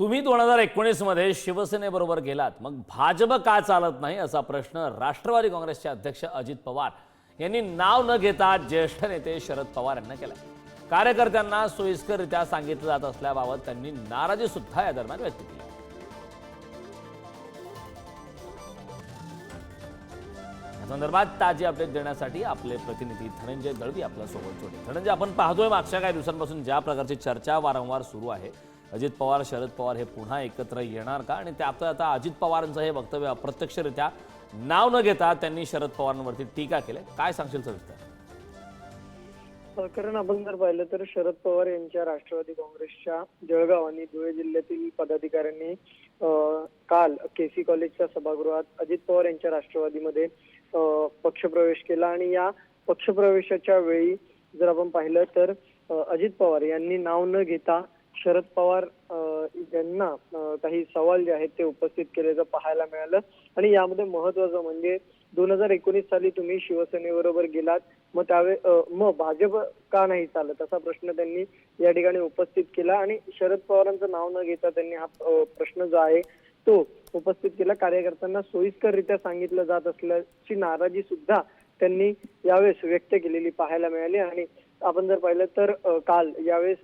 तुम्ही 2019 मध्ये शिवसेनेबरोबर गेलात, मग भाजप का चालत नाही असा प्रश्न राष्ट्रवादी काँग्रेसचे अध्यक्ष अजित पवार यांनी नाव न घेता ज्येष्ठ नेते शरद पवार यांना केला। कार्यकर्त्यांना सोयीस्कररित्या सांगितलं जात असल्याबाबत त्यांनी नाराजी सुद्धा या दरम्यान व्यक्त केली। या संदर्भात ताजी अपडेट देण्यासाठी आपले प्रतिनिधी धनंजय दळवी आपल्या सोबत जोडले। धनंजय, आपण पाहतोय मागच्या काही दिवसांपासून ज्या प्रकारची चर्चा वारंवार सुरू आहे, अजित पवार शरद पवार हे पुन्हा एकत्र येणार का, आणि त्यात आता अजित पवारांचं हे वक्तव्य अप्रत्यक्षरित्या नाव न घेता त्यांनी शरद पवारांवरती टीका केली, काय सांगशील सविस्तर? कारण आपण जर पाहिलं तर शरद पवार यांच्या राष्ट्रवादी काँग्रेसच्या जळगाव आणि धुळे जिल्ह्यातील पदाधिकाऱ्यांनी काल केसी कॉलेजच्या सभागृहात अजित पवार यांच्या राष्ट्रवादीमध्ये पक्षप्रवेश केला। आणि या पक्षप्रवेशाच्या वेळी जर आपण पाहिलं तर अजित पवार यांनी नाव न घेता शरद पवार यांना काही सवाल जे आहेत ते उपस्थित केल्याचं पाहायला मिळालं। आणि यामध्ये महत्त्वाचं म्हणजे 2019 साली तुम्ही शिवसेनेबरोबर गेलात, मग मग भाजप का नाही चालत असा प्रश्न त्यांनी या ठिकाणी उपस्थित केला। आणि शरद पवारांचं नाव न घेता त्यांनी हा प्रश्न जो आहे तो उपस्थित केला। कार्यकर्त्यांना सोयीस्कररित्या सांगितलं जात असल्याची नाराजी सुद्धा त्यांनी यावेळेस व्यक्त केलेली पाहायला मिळाली। आणि आपण जर पाहिलं तर काल यावेळेस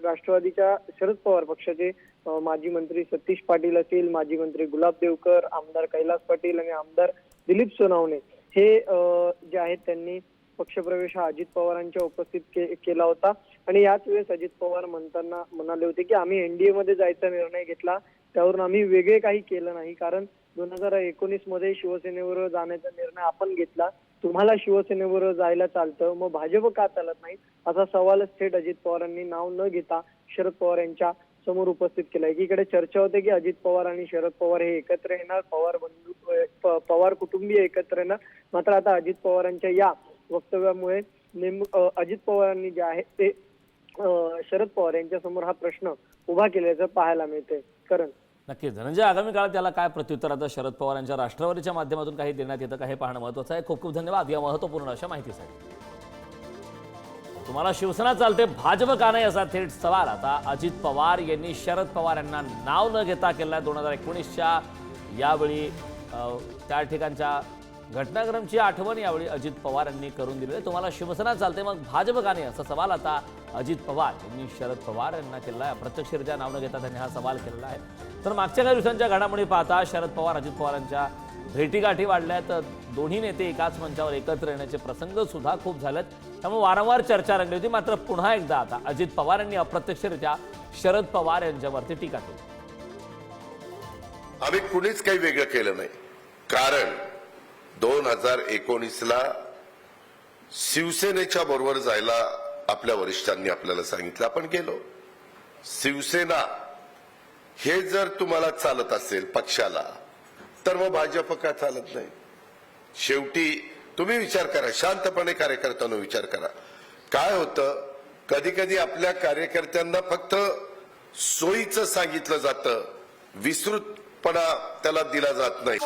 राष्ट्रवादीच्या शरद पवार पक्षाचे माजी मंत्री सतीश पाटील असतील, माजी मंत्री गुलाब देवकर, आमदार कैलास पाटील आणि आमदार दिलीप सोनवणे हे जे आहेत त्यांनी पक्षप्रवेश हा अजित पवारांच्या उपस्थित केला होता। आणि याच वेळेस अजित पवार म्हणाले होते की आम्ही एनडीए मध्ये जायचा निर्णय घेतला, त्यावरून आम्ही वेगळे काही केलं नाही, कारण 2019 मध्ये शिवसेनेवर जाण्याचा निर्णय आपण घेतला, तुम्हाला शिवसेनेवर जायला चालतं, मग भाजप का चालत नाही असा सवाल थेट अजित पवारांनी नाव न घेता शरद पवार यांच्या समोर उपस्थित केला। एकीकडे चर्चा होते की अजित पवार आणि शरद पवार हे एकत्र येणार, पवार कुटुंबीय एकत्र येणार, मात्र आता अजित पवारांच्या या वक्तव्यामुळे अजित पवारांनी जे आहे ते शरद पवार यांच्या समोर हा प्रश्न उभा केल्याचं पाहायला मिळते। करण नक्कीच धनंजय, आगामी काळात त्याला काय प्रत्युत्तर आता शरद पवार यांच्या राष्ट्रवादीच्या माध्यमातून काही देण्यात येतं का हे पाहणं महत्त्वाचं आहे। खूप खूप धन्यवाद या महत्त्वपूर्ण अशा माहितीसाठी। तुम्हाला शिवसेना चालते, भाजप का नाही असा थेट सवाल आता अजित पवार यांनी शरद पवार यांना नाव न घेता केला। 2019च्या यावेळी त्या ठिकाणच्या घटनाक्रमाची आठवण यावेळी अजित पवार यांनी करून दिली। तुम्हाला शिवसेना चालते, मग भाजप का नाही असा सवाल आता अजित पवार यांनी शरद पवार यांना केला आहे। अप्रत्यक्षरित्या नाव न घेता त्यांनी हा सवाल केलेला आहे। तर मागच्या काही दिवसांच्या घडामोडी पाहता शरद पवार अजित पवारांच्या भेटीगाठी वाढल्यात, दोन्ही नेते एकाच मंचावर एकत्र येण्याचे प्रसंग सुद्धा खूप झालेत, त्यामुळे वारंवार चर्चा रंगली होती। मात्र पुन्हा एकदा आता अजित पवार यांनी अप्रत्यक्षरित्या शरद पवार यांच्यावरती टीका केली। आम्ही कुणीच काही वेगळं केलं नाही, कारण 2019ला शिवसेनेच्या बरोबर जायला आपल्या वरिष्ठांनी आपल्याला सांगितलं, आपण गेलो। शिवसेना हे जर तुम्हाला चालत असेल पक्षाला, तर मग भाजप का चालत नाही? शेवटी तुम्ही विचार करा, शांतपणे कार्यकर्त्यांना विचार करा। काय होतं, कधी कधी आपल्या कार्यकर्त्यांना फक्त सोयीचं सांगितलं जातं, विस्तृतपणा त्याला दिला जात नाही।